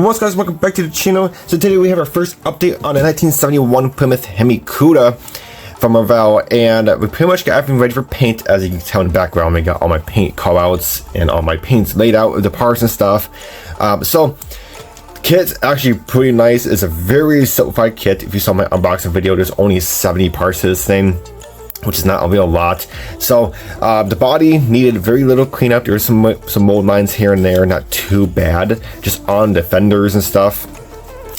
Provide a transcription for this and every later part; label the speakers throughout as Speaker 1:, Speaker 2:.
Speaker 1: What's guys, welcome back to the channel. So today we have our first update on the 1971 Plymouth Hemi Cuda from Revell, and we pretty much got everything ready for paint. As you can tell in the background, we got all my paint callouts and all my paints laid out with the parts and stuff. So kit's actually pretty nice. It's a very simplified kit. If you saw my unboxing video, there's only 70 parts to this thing, which is not a real lot. So the body needed very little cleanup. There were some mold lines here and there, not too bad, just on the fenders and stuff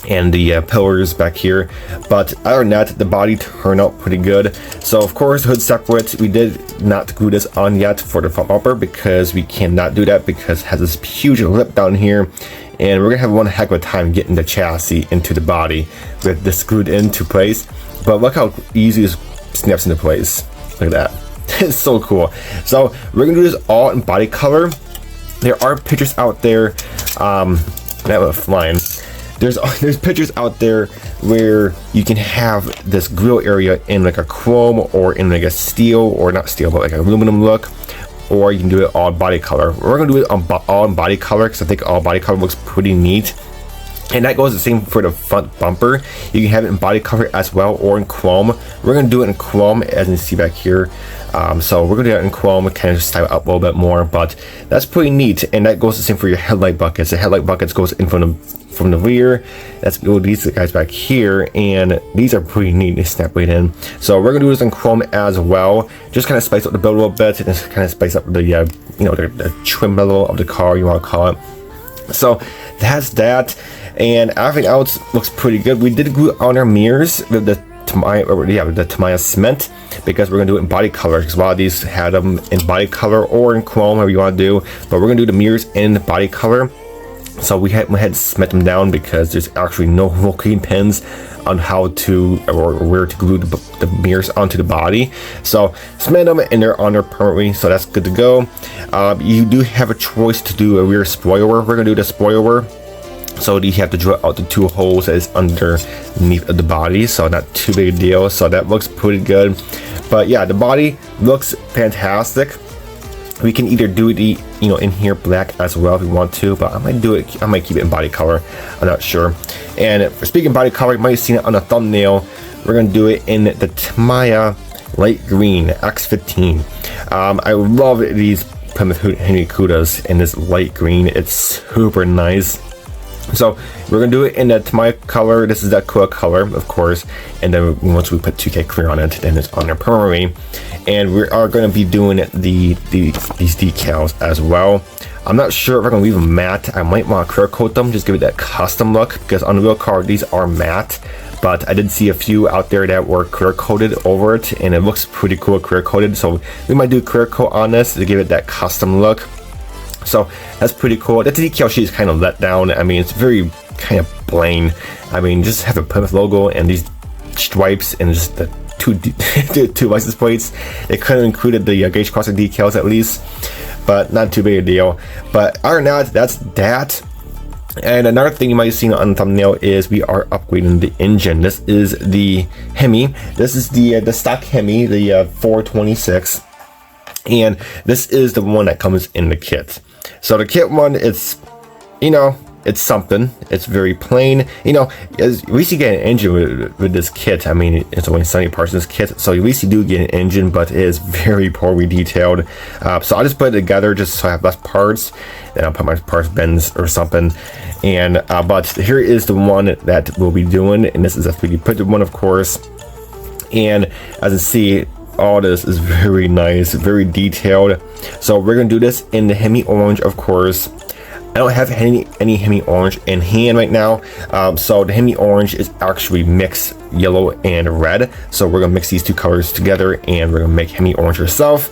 Speaker 1: and the pillars back here. But other than that, the body turned out pretty good. So of course, hood separate. We did not glue this on yet for the front bumper because we cannot do that because it has this huge lip down here, and we're gonna have one heck of a time getting the chassis into the body with this glued into place. But look how easy this snaps into place. Look at that. It's so cool. So we're gonna do this all in body color. There are pictures out there that was flying. There's pictures out there where you can have this grill area in like a chrome or in like a steel, or not steel but like an aluminum look, or you can do it all body color. We're gonna do it on all in body color because I think all body color looks pretty neat. And that goes the same for the front bumper. You can have it in body color as well, or in chrome. We're gonna do it in chrome, as you see back here. So we're gonna do it in chrome, kind of just style it up a little bit more, but that's pretty neat. And that goes the same for your headlight buckets. The headlight buckets goes in from the rear. That's these guys back here, and these are pretty neat. They snap right in. So we're gonna do this in chrome as well. Just kind of spice up the build a little bit, and just kind of spice up the the trim level of the car, you want to call it. So that's that, and everything else looks pretty good. We did glue on our mirrors with the Tamiya cement because we're gonna do it in body color, because a lot of these had them in body color or in chrome, whatever you want to do. But we're gonna do the mirrors in body color. So we had to cement them down because there's actually no locating pins on how to or where to glue the mirrors onto the body. So cement them and they're on there permanently, so that's good to go. You do have a choice to do a rear spoiler. We're gonna do the spoiler. So you have to drill out the two holes that is underneath of the body, so not too big a deal. So that looks pretty good. But yeah, the body looks fantastic. We can either do it, in here black as well if we want to, but I might keep it in body color. I'm not sure. And for speaking of body color, you might have seen it on the thumbnail. We're gonna do it in the Tamiya light green X15. I love these Plymouth Hemi Cudas in this light green. It's super nice. So we're gonna do it in the Tamiya color. This is that Cuda color, of course, and then once we put 2K clear on it, then it's on there permanently. And we are going to be doing these decals as well. I'm not sure if I'm going to leave them matte. I might want to clear coat them, just give it that custom look, because on the real car these are matte, but I did see a few out there that were clear coated over it, and it looks pretty cool clear coated. So we might do clear coat on this to give it that custom look. So that's pretty cool. The decal sheet is kind of let down. I mean, it's very kind of plain. I mean, just have a Plymouth logo and these stripes and just the two license plates. They could have included the gauge crossing decals at least, but not too big a deal. But other than that, that's that. And another thing you might have seen on the thumbnail is we are upgrading the engine. This is the Hemi. This is the stock Hemi, the 426, and this is the one that comes in the kit. So the kit one, it's it's something. It's very plain. At least you get an engine with this kit. I mean, it's only 70 parts in this kit, so at least you do get an engine, but it is very poorly detailed. So I'll just put it together just so I have less parts. Then I'll put my parts bins or something. And but here is the one that we'll be doing, and this is a 3D printed one, of course. And as you see, all this is very nice, very detailed. So we're gonna do this in the Hemi orange, of course. I don't have any Hemi orange in hand right now, so the Hemi orange is actually mixed yellow and red. So we're gonna mix these two colors together, and we're gonna make Hemi orange herself,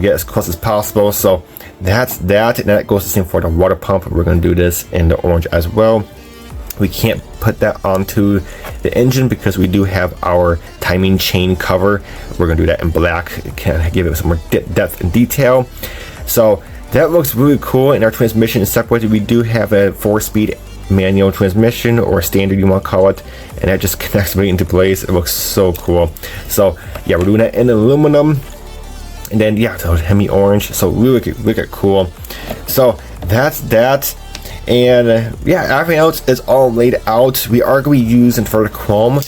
Speaker 1: get as close as possible. So that's that, and that goes the same for the water pump. We're gonna do this in the orange as well. We can't put that onto the engine because we do have our timing chain cover. We're gonna do that in black, kind of give it some more depth and detail. So that looks really cool. And our transmission is separated. We do have a 4-speed manual transmission, or standard you want to call it, and that just connects right into place. It looks so cool. So yeah, we're doing that in aluminum, and then yeah, the Hemi orange. So really cool. So that's that. And yeah, everything else is all laid out. We are going to be using for the chrome.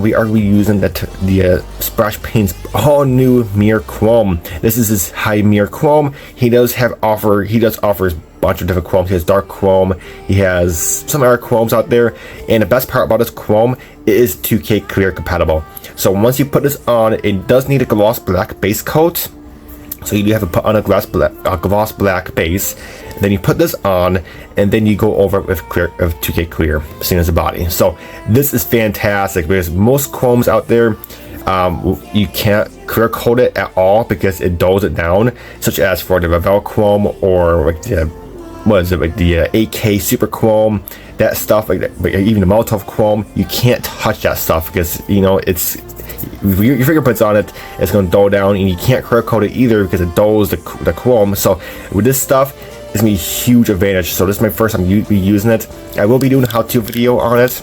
Speaker 1: We are going to be using the Splash Paint's all new mirror chrome. This is his high mirror chrome. He does offer a bunch of different chromes. He has dark chrome. He has some other chromes out there. And the best part about this chrome is 2K clear compatible. So once you put this on, it does need a gloss black base coat. So you do have to put on a gloss black base. Then you put this on, and then you go over it with 2K clear, same as the body. So this is fantastic because most chromes out there, you can't clear coat it at all because it dulls it down, such as for the Revell chrome or like the AK super chrome, that stuff, like that, even the Automotive chrome. You can't touch that stuff because it's, your fingerprints on it, it's going to dull down, and you can't clear coat it either because it dulls the chrome. So with this stuff, it's going to be a huge advantage. So this is my first time using it. I will be doing a how-to video on it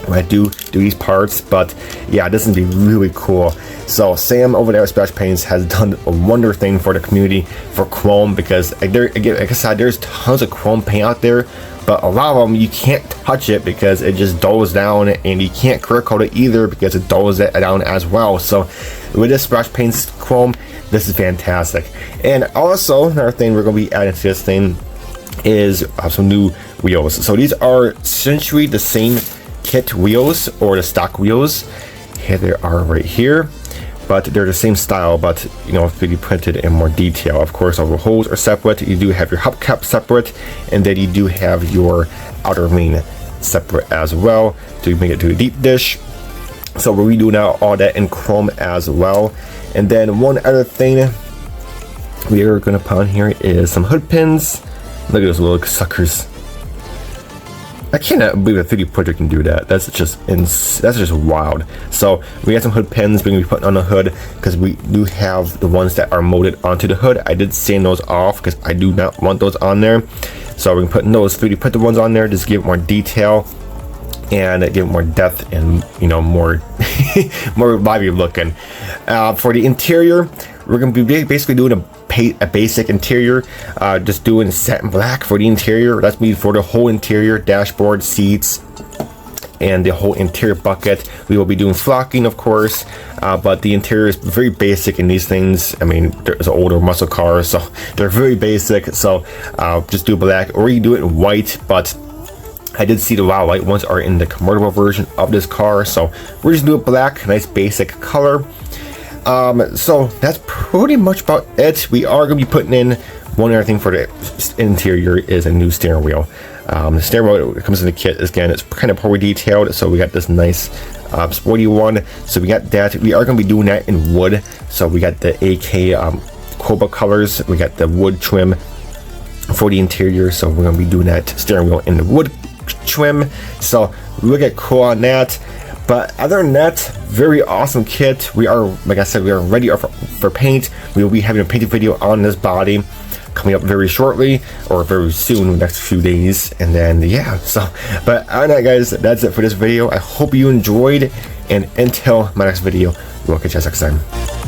Speaker 1: when I do these parts, but yeah, this is going to be really cool. So Sam over there at Splash Paints has done a wonder thing for the community for chrome, because like I said, there's tons of chrome paint out there, but a lot of them you can't touch it because it just dulls down, and you can't clear coat it either because it dulls it down as well. So with this Splash Paints chrome, this is fantastic. And also another thing we're going to be adding to this thing is some new wheels. So these are essentially the same kit wheels, or the stock wheels. Here they are right here, but they're the same style, but 3D printed in more detail. Of course, all the holes are separate. You do have your hubcap separate, and then you do have your outer ring separate as well to make it to a deep dish. So we're redoing out all that in chrome as well. And then one other thing we are going to put on here is some hood pins. Look at those little suckers. I cannot believe a 3D printer can do that. That's just wild. So we got some hood pins we're going to be putting on the hood, because we do have the ones that are molded onto the hood. I did sand those off because I do not want those on there. So we're going to put those 3D printed ones on there, just give it more detail and give it more depth and more more lively looking. For the interior, we're going to be basically doing a basic interior, just doing satin black for the interior. That's me for the whole interior, dashboard, seats, and the whole interior bucket. We will be doing flocking, of course, but the interior is very basic in these things. I mean, there's older muscle cars, so they're very basic. So just do black, or you can do it in white, but I did see the white ones are in the convertible version of this car, so we're just doing black, nice basic color. So that's pretty much about it. We are going to be putting in one other thing for the interior, is a new steering wheel. The steering wheel that comes in the kit, again, it's kind of poorly detailed, so we got this nice sporty one. So we got that. We are going to be doing that in wood. So we got the AK Cobalt colors. We got the wood trim for the interior, so we're going to be doing that steering wheel in the wood trim. So we'll get cool on that. But other than that, very awesome kit. We are, like I said, we are ready for paint. We will be having a painting video on this body coming up very shortly, or very soon, the next few days. And then yeah, so but other than that, guys, that's it for this video. I hope you enjoyed, and until my next video, we'll catch you guys next time.